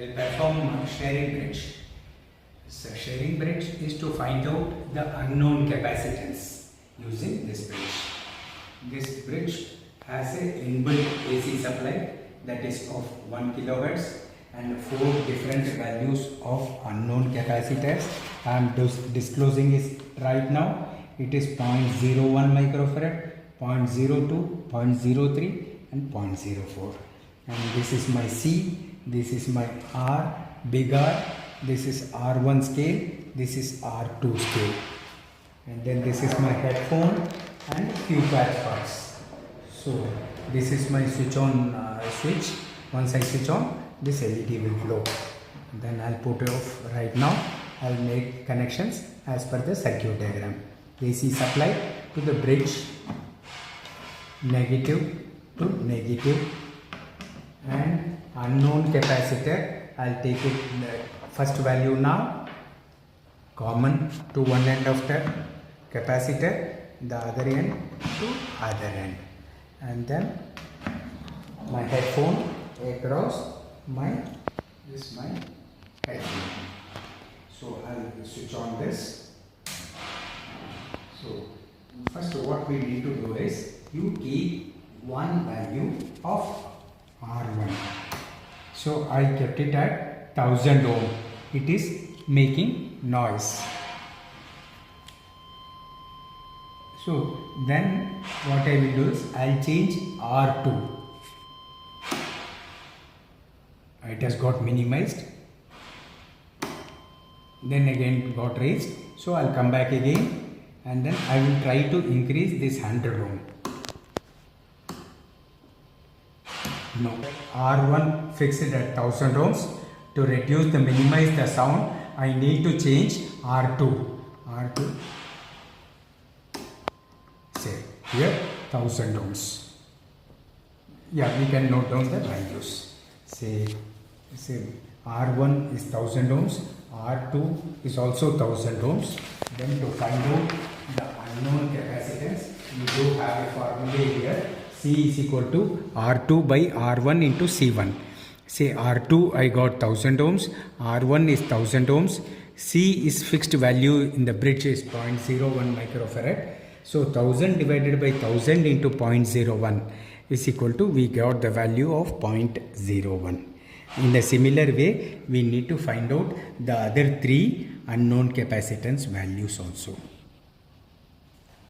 I'll perform sharing bridge. So sharing bridge is to find out the unknown capacitance using this bridge. This bridge has a inbuilt AC supply that is of 1 kilohertz and 4 different values of unknown capacitors. I am disclosing it right now. It is 0.01 microfarad, 0.02, 0.03 and 0.04. And this is my C, this is my R, big R, this is R1 scale, this is R2 scale. And then this is my headphone and few patch parts. So this is my switch on switch. Once I switch on, this LED will glow. Then I'll put it off right now. I'll make connections as per the circuit diagram. AC supply to the bridge, negative to negative, and unknown capacitor. I'll take it the first value now, common to one end of the capacitor, the other end to other end, and then my headphone across my headphone. So I'll switch on this. So first what we need to do is you keep one value of R1. So I kept it at 1000 ohm. It is making noise. So then what I will do is I'll change R2. It has got minimized. Then again got raised. So I'll come back again and then I will try to increase this 100 ohm. No, R1 fixed at 1000 ohms. To reduce the minimize the sound, I need to change R2. R2, say here 1000 ohms. Yeah, we can note down the values. Say R1 is 1000 ohms, R2 is also 1000 ohms. Then to find out the unknown capacitance, we do have a formula here. C is equal to R2 by R1 into C1. Say R2 I got 1000 ohms, R1 is 1000 ohms, C is fixed value in the bridge is 0.01 microfarad. So 1000 divided by 1000 into 0.01 is equal to, we got the value of 0.01. In a similar way, we need to find out the other 3 unknown capacitance values also.